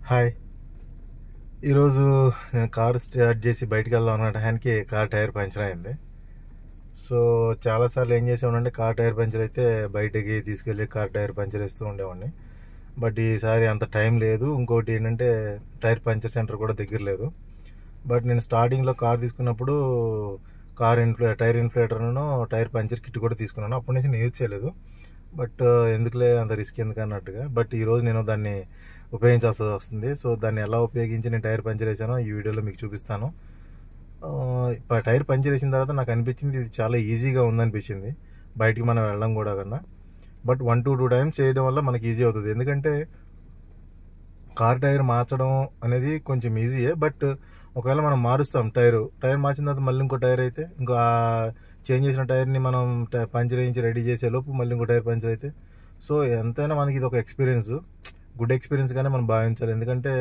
Hi. ఈరోజు నేను car start చేసి బయటికెళ్దాం అన్న టయానికి కార్ టైర్ పంచర్ అయింది. సో, చాలాసార్లు ఏం చేసేవాడినంటే కార్ టైర్ పంచర్ అయితే బయటికి తీసుకెళ్ళి కార్ టైర్ పంచర్ వేస్తూ ఉండేవాడిని. బట్ ఈసారి అంత టైం లేదు. ఇంకోటి ఏంటంటే టైర్ పంచర్ సెంటర్ కూడా దగ్గర లేదు. బట్ నేను స్టార్టింగ్లో కార్ తీసుకున్నప్పుడు టైర్ ఇన్ఫ్లేటర్ను టైర్ పంచర్ కిట్ కూడా తీసుకున్నాను. అప్పటి నుంచి నేను యూజ్ చేయలేదు. బట్ ఎందుకులే అంత రిస్క్ ఎందుకు అన్నట్టుగా. బట్ ఈరోజు నేను దాన్ని ఉపయోగించాల్సి వస్తుంది. సో దాన్ని ఎలా ఉపయోగించి నేను టైర్ పంచర్ వేసానో ఈ వీడియోలో మీకు చూపిస్తాను. టైర్ పంచర్ వేసిన తర్వాత నాకు అనిపించింది ఇది చాలా ఈజీగా ఉందనిపించింది బయటికి మనం వెళ్ళడం కూడా కన్నా. బట్ 1 to 2 టైమ్స్ చేయడం వల్ల మనకి ఈజీ అవుతుంది. ఎందుకంటే కార్ టైర్ మార్చడం అనేది కొంచెం ఈజీయే. బట్ ఒకవేళ మనం మారుస్తాం టైర్ మార్చిన తర్వాత మళ్ళీ ఇంకో టైర్ అయితే ఇంకో చేంజ్ చేసిన టైర్ని మనం పంచర్ వేయించి రెడీ చేసే లోపు మళ్ళీ ఇంకో టైర్ పంచర్ అయితే సో ఎంతైనా మనకి ఇది ఒక గుడ్ ఎక్స్పీరియన్స్గానే మనం భావించాలి. ఎందుకంటే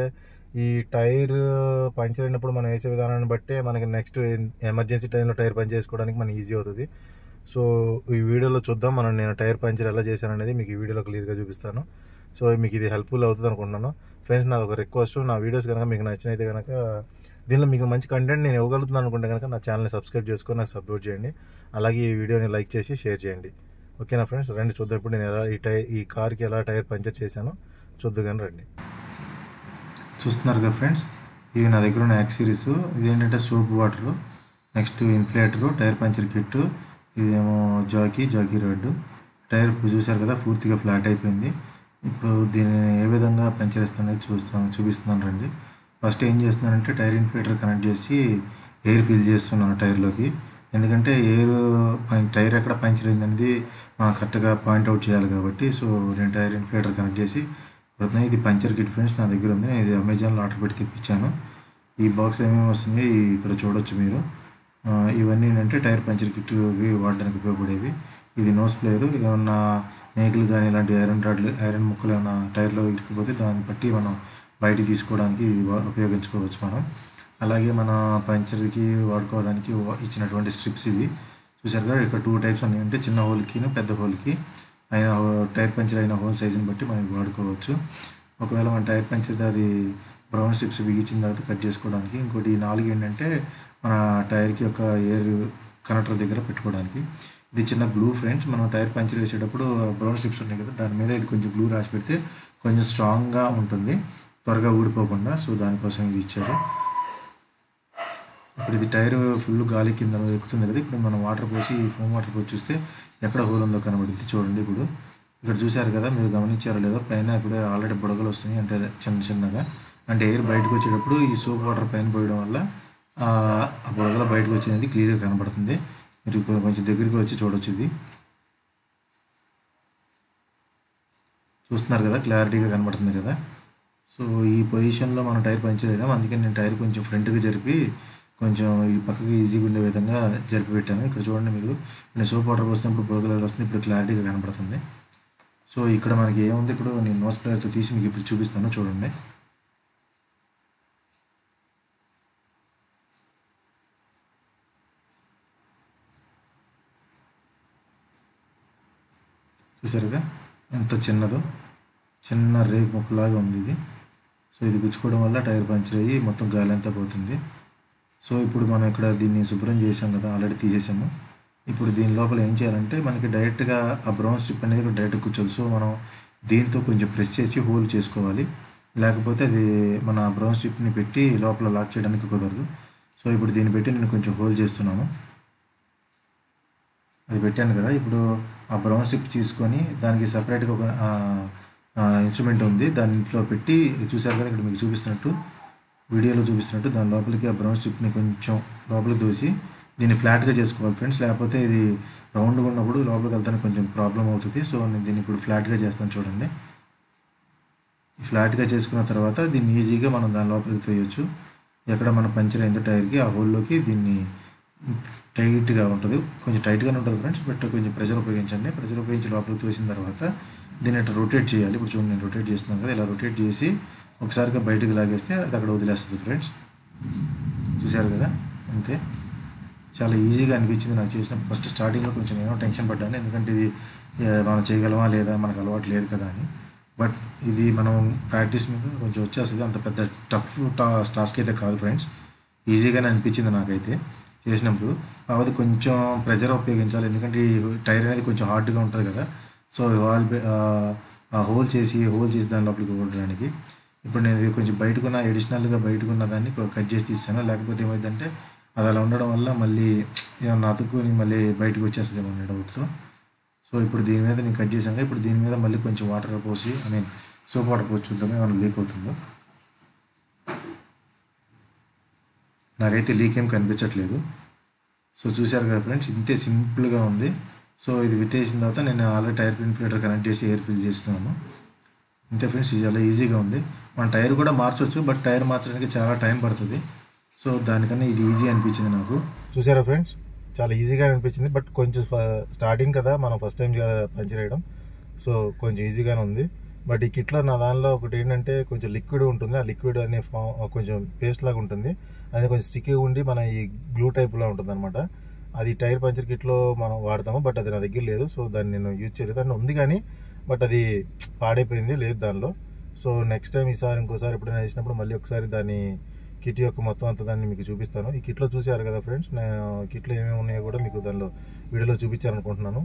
ఈ టైర్ పంచర్ అయినప్పుడు మనం వేసే విధానాన్ని బట్టే మనకి నెక్స్ట్ ఎమర్జెన్సీ టైంలో టైర్ పంచర్ చేసుకోవడానికి మనకి ఈజీ అవుతుంది. సో ఈ వీడియోలో చూద్దాం నేను టైర్ పంచర్ ఎలా చేశాను అనేది మీకు ఈ వీడియోలో క్లియర్గా చూపిస్తాను. సో మీకు ఇది హెల్ప్ఫుల్ అవుతుంది అనుకుంటున్నాను. ఫ్రెండ్స్, నాది ఒక రిక్వెస్ట్, నా వీడియోస్ కనుక మీకు నచ్చినైతే కనుక దీనిలో మీకు మంచి కంటెంట్ నేను ఇవ్వగలుగుతున్నాను అనుకుంటే కనుక నా ఛానల్ని సబ్స్క్రైబ్ చేసుకొని నాకు సపోర్ట్ చేయండి. అలాగే ఈ వీడియోని లైక్ చేసి షేర్ చేయండి. ఓకేనా ఫ్రెండ్స్? రండి చూద్దాం ఇప్పుడు నేను ఎలా ఈ కార్కి ఎలా టైర్ పంచర్ చేశానో చూద్దాం కానీ రండి. చూస్తున్నారు కదా ఫ్రెండ్స్, ఇవి నా దగ్గర ఉన్న యాక్స్ సిరీస్. ఇదేంటంటే soap water, next inflater, tyre puncture kit, ఇదేమో జాకీ రోడ్డు. టైర్ చూశారు కదా పూర్తిగా ఫ్లాట్ అయిపోయింది. ఇప్పుడు దీన్ని ఏ విధంగా పంచర్ ఇస్తాననేది చూపిస్తున్నాను రండి. ఫస్ట్ ఏం చేస్తున్నానంటే టైర్ ఇన్ఫ్లేటర్ కనెక్ట్ చేసి ఎయిర్ ఫిల్ చేస్తున్నాను టైర్లోకి. ఎందుకంటే టైర్ ఎక్కడ పంచర్ అయిందనేది మనం కరెక్ట్గా పాయింట్అవుట్ చేయాలి కాబట్టి. సో నేను టైర్ ఇన్ఫ్లేటర్ కనెక్ట్ చేసి ఇది పంచర్ కిట్ ఫ్రెండ్స్ నా దగ్గర ఉంది. నేను ఇది అమెజాన్లో ఆర్డర్ పెట్టి తెప్పించాను. ఈ బాక్స్లో ఏమేమి వస్తుంది ఇక్కడ చూడొచ్చు మీరు. ఇవన్నీ ఏంటంటే టైర్ పంచర్ కిట్కి వాడడానికి ఉపయోగపడేవి. ఇది నోస్ ప్లేయరు, ఏమన్నా మేకులు కానీ ఇలాంటి ఐరన్ ముక్కలు ఏమైనా టైర్లో ఇరుక్కుపోతే దాన్ని బట్టి మనం బయటికి తీసుకోవడానికి ఇది ఉపయోగించుకోవచ్చు మనం. అలాగే మన పంచర్కి వాడుకోవడానికి ఇచ్చినటువంటి స్ట్రిప్స్ ఇవి చూసారు కదా. ఇక్కడ 2 టైప్స్ ఉన్నాయి, అంటే చిన్న హోల్కి పెద్ద హోల్కి టైర్ పంచర్ అయిన హోల్ సైజుని బట్టి మనం వాడుకోవచ్చు. ఒకవేళ మన టైర్ పంచర్ అది బ్రౌన్ స్ట్రిప్స్ బిగించిన తర్వాత కట్ చేసుకోవడానికి. ఇంకోటి 4 ఏంటంటే మన టైర్కి ఒక ఎయిర్ కనెక్టర్ దగ్గర పెట్టుకోవడానికి. ఇది చిన్న గ్లూ ఫ్రెండ్స్. మనం టైర్ పంచర్ వేసేటప్పుడు బ్రౌన్ స్ట్రిప్స్ ఉన్నాయి కదా, దాని మీద ఇది కొంచెం గ్లూ రాసి పెడితే కొంచెం స్ట్రాంగ్గా ఉంటుంది, త్వరగా ఊడిపోకుండా. సో దానికోసం ఇది ఇచ్చారు. ఇప్పుడు ఇది టైర్ ఫుల్ గాలి కింద ఎక్కుతుంది కదా. ఇప్పుడు మనం ఫోమ్ వాటర్ పోసి చూస్తే ఎక్కడ హోల్ ఉందో కనబడింది చూడండి. ఇప్పుడు ఇక్కడ చూశారు కదా, మీరు గమనించారో లేదో, పైన ఇప్పుడు ఆల్రెడీ బుడగలు వస్తున్నాయి, అంటే చిన్నగా. అంటే ఎయిర్ బయటకు వచ్చేటప్పుడు ఈ సోప్ వాటర్ పైన పోయడం వల్ల ఆ బుడగలు బయటకు వచ్చేది క్లియర్గా కనబడుతుంది. మీరు కొంచెం దగ్గరికి వచ్చి చూడొచ్చు. ఇది చూస్తున్నారు కదా, క్లారిటీగా కనబడుతుంది కదా. సో ఈ పొజిషన్లో మనం టైర్ పంచర్ అయినాం. అందుకని నేను టైర్ కొంచెం ఫ్రంట్కి జరిపి కొంచెం ఈ పక్కకి ఈజీగా ఉండే విధంగా జరిపి పెట్టాను. ఇక్కడ చూడండి మీరు, నేను సోప్ వాటర్ పోసినప్పుడు బుడగలు వస్తుంది, ఇప్పుడు క్లారిటీగా కనబడుతుంది. సో ఇక్కడ మనకి ఏముంది, ఇప్పుడు నేను నోస్ ప్లేయర్తో తీసి మీకు ఇప్పుడు చూపిస్తాను చూడండి. చూసారుగా ఎంత చిన్న రేకు ముక్కలాగా ఉంది ఇది. సో ఇది గుచ్చుకోవడం వల్ల టైర్ పంచర్ అయ్యి మొత్తం గాలి అంతా పోతుంది. సో ఇప్పుడు మనం ఇక్కడ దీన్ని శుభ్రం చేసాం కదా, ఆల్రెడీ తీసేసాము. ఇప్పుడు దీని లోపల ఏం చేయాలంటే మనకి డైరెక్ట్గా ఆ బ్రౌన్ స్ట్రిప్ అనేది డైరెక్ట్ కూర్చోదు. సో మనం దీంతో కొంచెం ప్రెస్ చేసి హోల్ చేసుకోవాలి, లేకపోతే అది మన బ్రౌన్ స్ట్రిప్ని పెట్టి లోపల లాక్ చేయడానికి కుదరదు. సో ఇప్పుడు దీన్ని పెట్టి నేను కొంచెం హోల్ చేస్తున్నాను. అది పెట్టాను కదా. ఇప్పుడు ఆ బ్రౌన్ స్ట్రిప్ తీసుకొని దానికి సపరేట్గా ఒక ఇన్స్ట్రుమెంట్ ఉంది, దాంట్లో పెట్టి చూసారు కదా, ఇక్కడ మీకు వీడియోలో చూపిస్తున్నట్టు దాని లోపలికి ఆ బ్రౌన్ స్ట్రిప్ని కొంచెం లోపలికి దోసి దీన్ని ఫ్లాట్గా చేసుకోవాలి ఫ్రెండ్స్. లేకపోతే ఇది రౌండ్గా ఉన్నప్పుడు లోపలికి వెళ్తానికి కొంచెం ప్రాబ్లం అవుతుంది. సో నేను దీన్ని ఇప్పుడు ఫ్లాట్గా చేస్తాను చూడండి. ఫ్లాట్గా చేసుకున్న తర్వాత దీన్ని ఈజీగా మనం దాని లోపలికి తోయొచ్చు. ఎక్కడ మన పంచర్ అయిందో టైర్కి ఆ హోల్లోకి దీన్ని టైట్గా ఉంటుంది, కొంచెం టైట్గానే ఉంటుంది ఫ్రెండ్స్. బట్ కొంచెం ప్రెషర్ ఉపయోగించండి. ప్రెషర్ ఉపయోగించి లోపలికి తోసిన తర్వాత దీన్ని అట్లా రొటేట్ చేయాలి. ఇప్పుడు చూడండి నేను రొటేట్ చేస్తున్నాను కదా, ఇలా రొటేట్ చేసి ఒకసారిగా బయటకు లాగేస్తే అది అక్కడ వదిలేస్తుంది ఫ్రెండ్స్. చూశారు కదా, అంతే. చాలా ఈజీగా అనిపించింది నాకు చేసిన. ఫస్ట్ స్టార్టింగ్లో కొంచెం ఏమో టెన్షన్ పడ్డాను, ఎందుకంటే ఇది మనం చేయగలమా లేదా, మనకు అలవాటు లేదు కదా అని. బట్ ఇది మనం ప్రాక్టీస్ మీద కొంచెం వచ్చేస్తుంది. అంత పెద్ద టఫ్ టాస్క్ అయితే కాదు ఫ్రెండ్స్, ఈజీగానే అనిపించింది నాకైతే చేసినప్పుడు. కాకపోతే కొంచెం ప్రెజర్ ఉపయోగించాలి, ఎందుకంటే ఈ టైర్ అనేది కొంచెం హార్డ్గా ఉంటుంది కదా. సో ఆ హోల్ చేసి దాని లోపలికి కొట్టడానికి. ఇప్పుడు నేను ఇది కొంచెం బయటకున్న ఎడిషనల్గా బయటకున్న దాన్ని కట్ చేసి తీస్తాను, లేకపోతే ఏమైందంటే అది అలా ఉండడం వల్ల మళ్ళీ ఏమన్నా అతుక్కుని మళ్ళీ బయటకు వచ్చేస్తుంది ఏమన్నా డౌట్తో. సో ఇప్పుడు దీని మీద నేను కట్ చేశాను. ఇప్పుడు దీని మీద మళ్ళీ కొంచెం వాటర్ పోసి సోప్ వాటర్ పోసి చూద్దాం ఏమైనా లీక్ అవుతుందో. నాకైతే లీక్ ఏం కనిపించట్లేదు. సో చూశారు కదా ఫ్రెండ్స్, ఇంతే సింపుల్గా ఉంది. సో ఇది పెట్టేసిన తర్వాత నేను ఆల్రెడీ టైర్ ఇన్ఫ్లేటర్ కనెక్ట్ చేసి ఎయిర్ ఫిల్ చేస్తున్నాను. ఇంతే ఫ్రెండ్స్, ఇది చాలా ఈజీగా ఉంది. మన టైర్ కూడా మార్చవచ్చు, బట్ టైర్ మార్చడానికి చాలా టైం పడుతుంది. సో దానికన్నా ఇది ఈజీ అనిపించింది నాకు. చూసారా ఫ్రెండ్స్, చాలా ఈజీగా అనిపించింది. బట్ కొంచెం స్టార్టింగ్ కదా, మనం ఫస్ట్ టైం పంచర్ వేయడం, సో కొంచెం ఈజీగానే ఉంది. బట్ ఈ కిట్లో నా దానిలో ఒకటి ఏంటంటే కొంచెం లిక్విడ్ ఉంటుంది. ఆ లిక్విడ్ అనే కొంచెం పేస్ట్ లాగా ఉంటుంది, అది కొంచెం స్టిక్కీగా ఉండి మన ఈ గ్లూ టైప్లో ఉంటుంది అనమాట. అది టైర్ పంచర్ కిట్లో మనం వాడతాము, బట్ అది నా దగ్గర లేదు. సో దాన్ని నేను యూజ్ చేయలేదు. దాన్ని ఉంది కానీ బట్ అది పాడైపోయింది, లేదు దానిలో. సో నెక్స్ట్ టైం ఇంకోసారి ఎప్పుడైనా వేసినప్పుడు మళ్ళీ ఒకసారి దాన్ని కిట్ యొక్క మొత్తం అంతా దాన్ని మీకు చూపిస్తాను. ఈ కిట్లో చూసారు కదా ఫ్రెండ్స్, నేను కిట్లో ఏమేమి ఉన్నాయో కూడా మీకు దానిలో వీడియోలో చూపించాలనుకుంటున్నాను.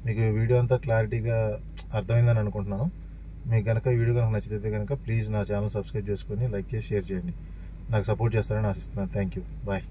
మీకు వీడియో అంతా క్లారిటీగా అర్థమైందని అనుకుంటున్నాను. మీకు కనుక ఈ వీడియో కనుక నచ్చితే కనుక ప్లీజ్ నా ఛానల్ సబ్స్క్రైబ్ చేసుకొని లైక్ చేసి షేర్ చేయండి. నాకు సపోర్ట్ చేస్తారని ఆశిస్తున్నాను. Thank you, bye.